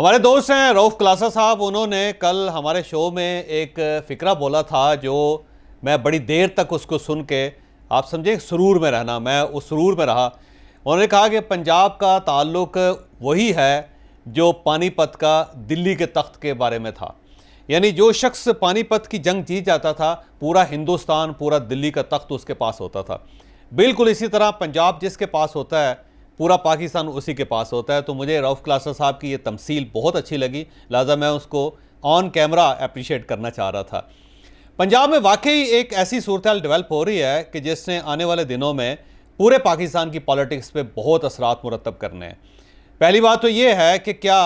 हमारे दोस्त हैं रऊफ़ क्लासा साहब, उन्होंने कल हमारे शो में एक फ़िक्रा बोला था जो मैं बड़ी देर तक उसको सुन के आप समझे सुरूर में रहना, मैं उस सुरूर में रहा। उन्होंने कहा कि पंजाब का ताल्लुक वही है जो पानीपत का दिल्ली के तख्त के बारे में था। यानी जो शख्स पानीपत की जंग जीत जाता था, पूरा हिंदुस्तान, पूरा दिल्ली का तख्त उसके पास होता था। बिल्कुल इसी तरह पंजाब जिसके पास होता है, पूरा पाकिस्तान उसी के पास होता है। तो मुझे रऊफ़ क्लासा साहब की ये तमसील बहुत अच्छी लगी, लिहाजा मैं उसको ऑन कैमरा अप्रिशिएट करना चाह रहा था। पंजाब में वाकई एक ऐसी सूरत डेवलप हो रही है कि जिसने आने वाले दिनों में पूरे पाकिस्तान की पॉलिटिक्स पे बहुत असरात मुरतब करने हैं। पहली बात तो ये है कि क्या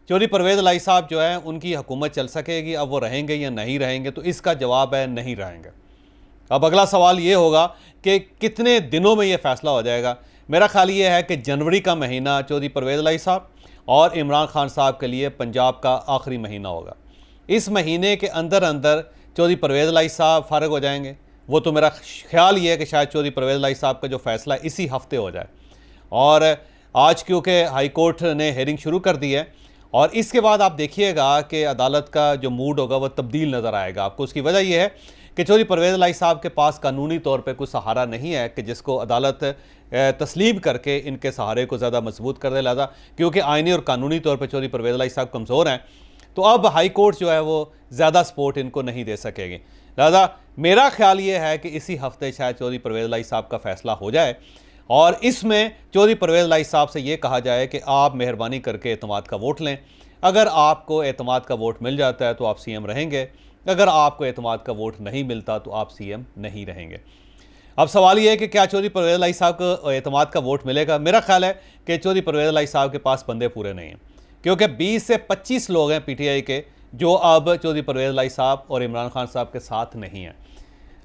चौधरी परवेज़ इलाही साहब जो है उनकी हुकूमत चल सकेगी, अब वो रहेंगे या नहीं रहेंगे? तो इसका जवाब है नहीं रहेंगे। अब अगला सवाल ये होगा कि कितने दिनों में ये फैसला हो जाएगा। मेरा ख्याल ये है कि जनवरी का महीना चौधरी परवेज़ इलाही साहब और इमरान खान साहब के लिए पंजाब का आखिरी महीना होगा। इस महीने के अंदर अंदर चौधरी परवेज़ इलाही साहब फारग हो जाएंगे। वो तो मेरा ख्याल ये है कि शायद चौधरी परवेज़ इलाही साहब का जो फैसला इसी हफ्ते हो जाए। और आज क्योंकि हाई कोर्ट ने हेयरिंग शुरू कर दी है और इसके बाद आप देखिएगा कि अदालत का जो मूड होगा वह तब्दील नज़र आएगा आपको। उसकी वजह यह है कि चौधरी परवेज़ इलाही साहब के पास कानूनी तौर पे कोई सहारा नहीं है कि जिसको अदालत तस्लीम करके इनके सहारे को ज़्यादा मजबूत कर दे। लिहाजा क्योंकि आइनी और कानूनी तौर पे चौधरी परवेज़ इलाही साहब कमज़ोर हैं, तो अब हाई कोर्ट जो है वो ज़्यादा सपोर्ट इनको नहीं दे सकेगी। लिहाजा मेरा ख्याल ये है कि इसी हफ्ते शायद चौधरी परवेज़ इलाही साहब का फैसला हो जाए और इसमें चौधरी परवेज़ इलाही साहब से ये कहा जाए कि आप मेहरबानी करके एतमाद का वोट लें। अगर आपको एतमाद का वोट मिल जाता है तो आप सीएम रहेंगे, अगर आपको एतमाद का वोट नहीं मिलता तो आप सीएम नहीं रहेंगे। अब सवाल ये है कि क्या चौधरी परवेज़ इलाही साहब को एतमाद का वोट मिलेगा? मेरा ख्याल है कि चौधरी परवेज़ इलाही साहब के पास बंदे पूरे नहीं हैं, क्योंकि 20 से 25 लोग हैं पीटीआई के जो अब चौधरी परवेज़ इलाही साहब और इमरान खान साहब के साथ नहीं हैं।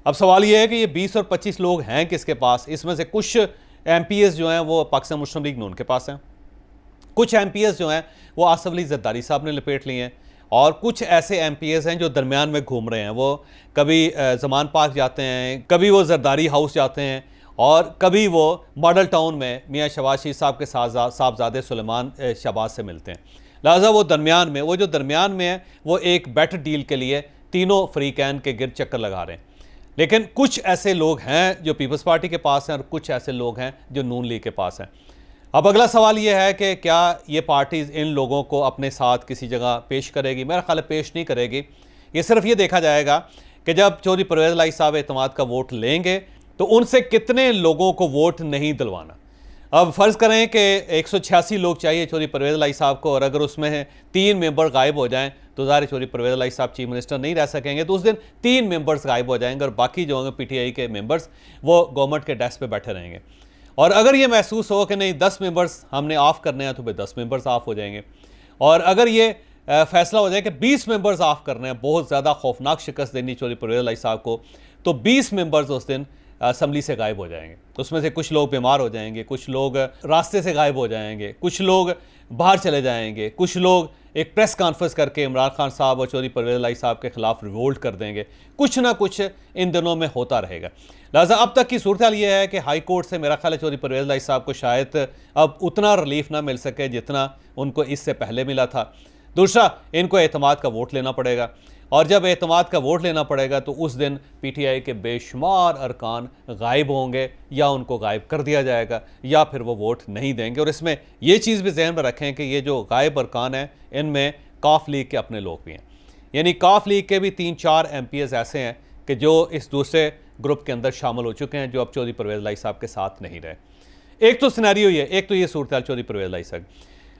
अब सवाल ये है कि ये 20 और 25 लोग हैं किसके पास? इसमें से कुछ एमपीएस जो हैं वो पाकिस्तान मुस्लिम लीग नून के पास हैं, कुछ एमपीएस जो हैं वो आसिफ अली ज़रदारी साहब ने लपेट लिए हैं और कुछ ऐसे एमपीएस हैं जो दरमियान में घूम रहे हैं। वो कभी ज़मान पार्क जाते हैं, कभी वो ज़रदारी हाउस जाते हैं और कभी वो मॉडल टाउन में मियाँ शहबाज शरीफ साहब के साहबजादे सुलेमान शहबाज से मिलते हैं। लिहाजा वो दरमियान में, वो जो दरमियान में है वो एक बेटर डील के लिए तीनों फ्रीकैन के गिर्द चक्कर लगा रहे हैं। लेकिन कुछ ऐसे लोग हैं जो पीपल्स पार्टी के पास हैं और कुछ ऐसे लोग हैं जो नून लीग के पास हैं। अब अगला सवाल ये है कि क्या ये पार्टीज़ इन लोगों को अपने साथ किसी जगह पेश करेगी? मेरा ख्याल है पेश नहीं करेगी। ये सिर्फ ये देखा जाएगा कि जब चौधरी परवेज़ इलाही साहब एतमाद का वोट लेंगे तो उनसे कितने लोगों को वोट नहीं दिलवाना। अब फ़र्ज़ करें कि 186 लोग चाहिए चौधरी परवेज़ इलाही साहब को और अगर उसमें 3 मेंबर गायब हो जाएं तो ज़ाहिर चौधरी परवेज़ इलाही साहब चीफ मिनिस्टर नहीं रह सकेंगे। तो उस दिन 3 मेंबर्स गायब हो जाएंगे और बाकी जो होंगे पीटीआई के मेंबर्स वो गवर्नमेंट के डेस्क पे बैठे रहेंगे। और अगर ये महसूस हो कि नहीं 10 मेंबर्स हमने ऑफ़ करने हैं तो फिर 10 मेंबर्स ऑफ हो जाएंगे। और अगर ये फैसला हो जाए कि 20 मेंबर्स ऑफ करने हैं, बहुत ज़्यादा खौफनाक शिकस्त देनी चौधरी परवेज़ इलाही साहब को, तो 20 मेंबर्स उस दिन असम्बली से गायब हो जाएंगे। उसमें से कुछ लोग बीमार हो जाएंगे, कुछ लोग रास्ते से गायब हो जाएंगे, कुछ लोग बाहर चले जाएंगे, कुछ लोग एक प्रेस कॉन्फ्रेंस करके इमरान खान साहब और चौधरी परवेज़ इलाही साहब के खिलाफ रिवोल्ट कर देंगे। कुछ ना कुछ इन दिनों में होता रहेगा। लिहाजा अब तक की सूरत हाल ये है कि हाई कोर्ट से मेरा ख्याल है चौधरी परवेज़ इलाही साहब को शायद अब उतना रिलीफ ना मिल सके जितना उनको इससे पहले मिला था। दूसरा, इनको एतमाद का वोट लेना पड़ेगा और जब एतमाद का वोट लेना पड़ेगा तो उस दिन पीटीआई के बेशुमार अरकान गायब होंगे या उनको गायब कर दिया जाएगा या फिर वो वोट नहीं देंगे। और इसमें ये चीज़ भी जहन में रखें कि ये जो गायब अरकान हैं इनमें काफ लीग के अपने लोग भी हैं। यानी काफ लीग के भी 3-4 एमपीएस ऐसे हैं कि जो इस दूसरे ग्रुप के अंदर शामिल हो चुके हैं, जो अब चौधरी परवेज़ इलाही साहब के साथ नहीं रहे। एक तो सिनेरियो ये, एक तो ये सूरत हाल चौधरी परवेज़ इलाही साहब।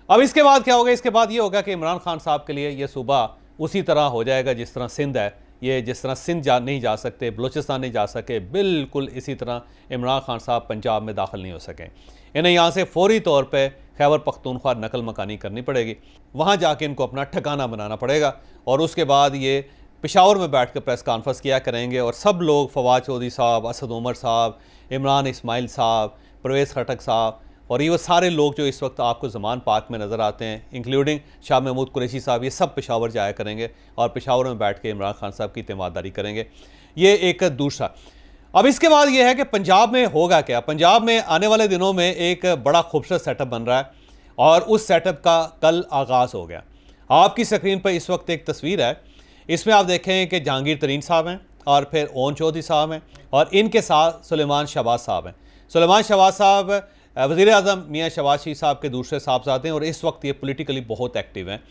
अब इसके बाद क्या होगा? इसके बाद ये होगा कि इमरान खान साहब के लिए ये सूबा उसी तरह हो जाएगा जिस तरह सिंध है। ये जिस तरह सिंध नहीं जा सकते, बलूचिस्तान नहीं जा सके, बिल्कुल इसी तरह इमरान खान साहब पंजाब में दाखिल नहीं हो सके। इन्हें यहाँ से फौरी तौर पे खैबर पख्तूनख्वा नकल मकानी करनी पड़ेगी, वहाँ जाके इनको अपना ठिकाना बनाना पड़ेगा और उसके बाद ये पेशावर में बैठ कर प्रेस कॉन्फ्रेंस किया करेंगे और सब लोग फवाद चौधरी साहब, असद उमर साहब, इमरान इस्माइल साहब, परवेज़ खटक साहब और ये वो सारे लोग जो इस वक्त आपको ज़मान पार्क में नज़र आते हैं, इंक्लूडिंग शाह महमूद कुरैशी साहब, ये सब पेशावर जाया करेंगे और पेशावर में बैठ के इमरान खान साहब की तीमारदारी करेंगे। ये एक दूसरा। अब इसके बाद ये है कि पंजाब में होगा क्या? पंजाब में आने वाले दिनों में एक बड़ा खूबसूरत सेटअप बन रहा है और उस सेटअप का कल आगाज़ हो गया। आपकी स्क्रीन पर इस वक्त एक तस्वीर है, इसमें आप देखें कि जहांगीर तरीन साहब हैं और फिर ओन चौधरी साहब हैं और इनके साथ सुलेमान शहबाज साहब हैं। सुलेमान शहबाज साहब वज़ीर आज़म मियाँ शहबाज शरीफ साहब के दूसरे साहबजादे हैं और इस वक्त ये पॉलिटिकली बहुत एक्टिव हैं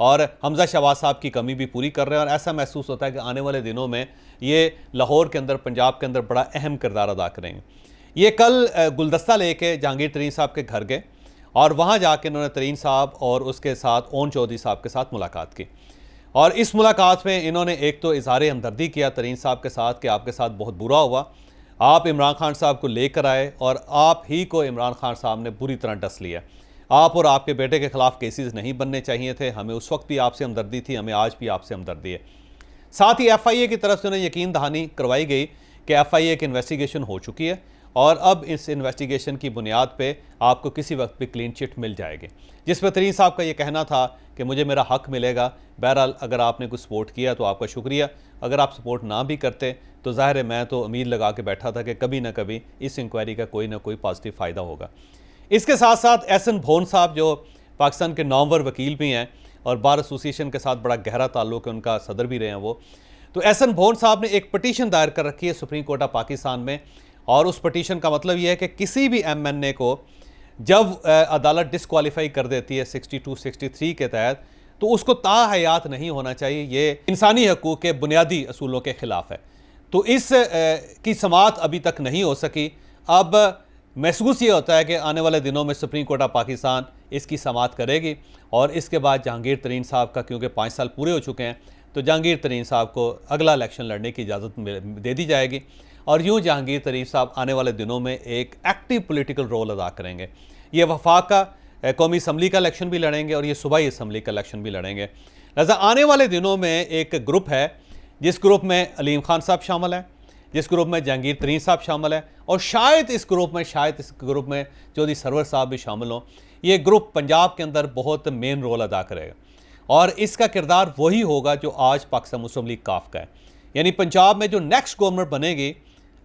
और हमज़ा शहबाज साहब की कमी भी पूरी कर रहे हैं और ऐसा महसूस होता है कि आने वाले दिनों में ये लाहौर के अंदर, पंजाब के अंदर बड़ा अहम किरदार अदा करेंगे। ये कल गुलदस्ता लेके जहांगीर तरीन साहब के घर गए और वहाँ जाके इन्होंने तरीन साहब और उसके साथ ओन चौधरी साहब के साथ मुलाकात की और इस मुलाकात में इन्होंने एक तो इज़हार हमदर्दी किया तरीन साहब के साथ कि आपके साथ बहुत बुरा हुआ, आप इमरान खान साहब को लेकर आए और आप ही को इमरान खान साहब ने बुरी तरह डस लिया। आप और आपके बेटे के ख़िलाफ़ केसेस नहीं बनने चाहिए थे, हमें उस वक्त भी आपसे हमदर्दी थी, हमें आज भी आपसे हमदर्दी है। साथ ही FIA की तरफ से उन्हें यकीन दहानी करवाई गई कि FIA की इन्वेस्टिगेशन हो चुकी है और अब इस इन्वेस्टिगेशन की बुनियाद पे आपको किसी वक्त भी क्लीन चिट मिल जाएगी, जिस पर तरीन साहब का ये कहना था कि मुझे मेरा हक मिलेगा। बहरहाल अगर आपने कुछ सपोर्ट किया तो आपका शुक्रिया, अगर आप सपोर्ट ना भी करते तो ज़ाहिर है मैं तो उम्मीद लगा के बैठा था कि कभी ना कभी इस इंक्वायरी का कोई ना कोई पॉजिटिव फ़ायदा होगा। इसके साथ साथ एहसन भोन साहब जो पाकिस्तान के नामवर वकील भी हैं और बार एसोसिएशन के साथ बड़ा गहरा ताल्लुक़ है, उनका सदर भी रहे हैं वो, तो एहसन भोन साहब ने एक पटिशन दायर कर रखी है सुप्रीम कोर्ट ऑफ पाकिस्तान में और उस पटिशन का मतलब यह है कि किसी भी MNA को जब अदालत डिसक्वालीफाई कर देती है 62-63 के तहत तो उसको ताहयात नहीं होना चाहिए, ये इंसानी हकूक़ के बुनियादी असूलों के ख़िलाफ़ है। तो इस की समाअत अभी तक नहीं हो सकी। अब महसूस ये होता है कि आने वाले दिनों में सुप्रीम कोर्ट ऑफ पाकिस्तान इसकी समाअत करेगी और इसके बाद जहांगीर तरीन साहब का, क्योंकि 5 साल पूरे हो चुके हैं, तो जहांगीर तरीन साहब को अगला इलेक्शन लड़ने की इजाज़त दे दी जाएगी और यूँ जहांगीर तरीन साहब आने वाले दिनों में एक एक्टिव पॉलिटिकल रोल अदा करेंगे। ये वफाक का कौमी असम्बली का इलेक्शन भी लड़ेंगे और ये सूबाई असम्बली का इलेक्शन भी लड़ेंगे। लिहाजा आने वाले दिनों में एक ग्रुप है जिस ग्रुप में अलीम खान साहब शामिल हैं, जिस ग्रुप में जहांगीर तरीन साहब शामिल है और शायद इस ग्रुप में चौधरी सरवर साहब भी शामिल हों। ये ग्रुप पंजाब के अंदर बहुत मेन रोल अदा करेगा और इसका किरदार वही होगा जो आज पाकिस्तान मुस्लिम लीग काफ का है। यानी पंजाब में जो नेक्स्ट गवर्नमेंट बनेगी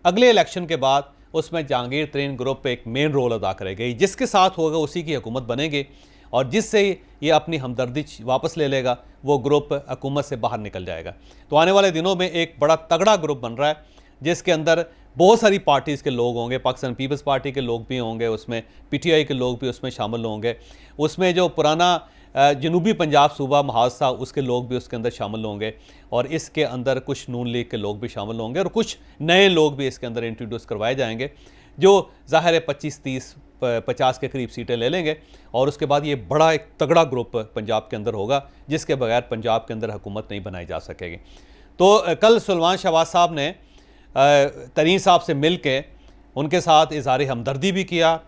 अगले इलेक्शन के बाद, उसमें जहांगीर तरीन ग्रुप एक मेन रोल अदा करेगी। जिसके साथ होगा उसी की हुकूमत बनेगी और जिससे ये अपनी हमदर्दी वापस ले लेगा वो ग्रुप हुकूमत से बाहर निकल जाएगा। तो आने वाले दिनों में एक बड़ा तगड़ा ग्रुप बन रहा है जिसके अंदर बहुत सारी पार्टीज़ के लोग होंगे, पाकिस्तान पीपल्स पार्टी के लोग भी होंगे, उसमें PTI के लोग भी उसमें शामिल होंगे, उसमें जो पुराना जनूबी पंजाब सूबा महाज था उसके लोग भी उसके अंदर शामिल होंगे और इसके अंदर कुछ नून लीग के लोग भी शामिल होंगे और कुछ नए लोग भी इसके अंदर इंट्रोड्यूस करवाए जाएंगे जो ज़ाहिर है 25-30-50 के करीब सीटें ले लेंगे और उसके बाद ये बड़ा एक तगड़ा ग्रुप पंजाब के अंदर होगा जिसके बगैर पंजाब के अंदर हुकूमत नहीं बनाई जा सकेगी। तो कल सुलेमान शहबाज साहब ने तरीन साहब से मिल के उनके साथ इज़हार हमदर्दी भी किया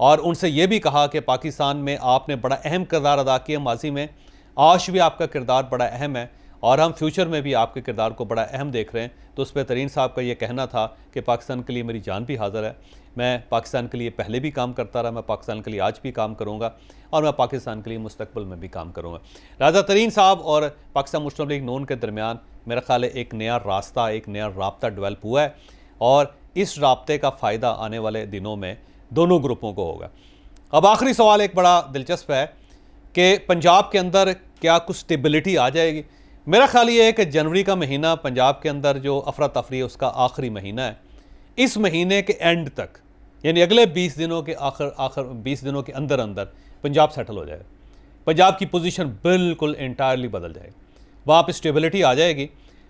और उनसे ये भी कहा कि पाकिस्तान में आपने बड़ा अहम किरदार अदा किया माजी में, आज भी आपका किरदार बड़ा अहम है और हम फ्यूचर में भी आपके किरदार को बड़ा अहम देख रहे हैं। तो उस पर तरीन साहब का ये कहना था कि पाकिस्तान के लिए मेरी जान भी हाज़िर है, मैं पाकिस्तान के लिए पहले भी काम करता रहा, मैं पाकिस्तान के लिए आज भी काम करूँगा और मैं पाकिस्तान के लिए मुस्तकबिल में भी काम करूँगा। लिहाजा तरीन साहब और पाकिस्तान मुस्लिम लीग नून के दरमियान मेरा ख्याल है एक नया रास्ता, एक नया राब्ता डेवलप हुआ है और इस राब्ते का फ़ायदा आने वाले दिनों में दोनों ग्रुपों को होगा। अब आखिरी सवाल एक बड़ा दिलचस्प है कि पंजाब के अंदर क्या कुछ स्टेबिलिटी आ जाएगी। मेरा ख्याल ये है कि जनवरी का महीना पंजाब के अंदर जो अफरा तफरी है उसका आखिरी महीना है। इस महीने के एंड तक यानी अगले 20 दिनों के आखिर 20 दिनों के अंदर अंदर पंजाब सेटल हो जाएगा, पंजाब की पोजीशन बिल्कुल इंटायरली बदल जाएगी, वहाँ पे स्टेबिलिटी आ जाएगी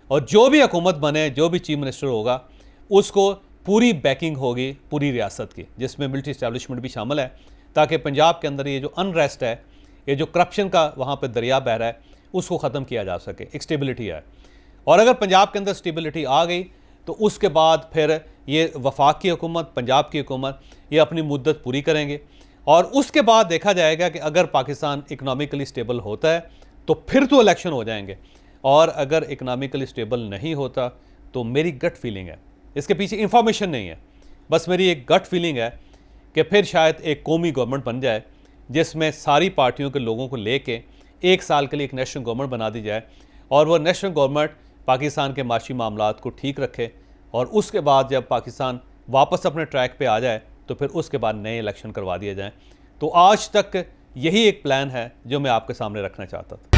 और जो भी हुकूमत बने, जो भी चीफ मिनिस्टर होगा उसको पूरी बैकिंग होगी पूरी रियासत की, जिसमें मिलिट्री इस्टेब्लिशमेंट भी शामिल है, ताकि पंजाब के अंदर ये जो अनरेस्ट है, ये जो करप्शन का वहाँ पे दरिया बह रहा है, उसको ख़त्म किया जा सके, एक स्टेबिलिटी है। और अगर पंजाब के अंदर स्टेबिलिटी आ गई तो उसके बाद फिर ये वफाक की हुकूमत, पंजाब की हुकूमत ये अपनी मुद्दत पूरी करेंगे और उसके बाद देखा जाएगा कि अगर पाकिस्तान इकनॉमिकली स्टेबल होता है तो फिर तो इलेक्शन हो जाएंगे और अगर इकनॉमिकली स्टेबल नहीं होता तो मेरी गट फीलिंग है, इसके पीछे इंफॉर्मेशन नहीं है, बस मेरी एक गट फीलिंग है कि फिर शायद एक कौमी गवर्नमेंट बन जाए जिसमें सारी पार्टियों के लोगों को लेके 1 साल के लिए एक नेशनल गवर्नमेंट बना दी जाए और वो नेशनल गवर्नमेंट पाकिस्तान के माशी मामलात को ठीक रखे और उसके बाद जब पाकिस्तान वापस अपने ट्रैक पे आ जाए तो फिर उसके बाद नए इलेक्शन करवा दिए जाएँ। तो आज तक यही एक प्लान है जो मैं आपके सामने रखना चाहता था।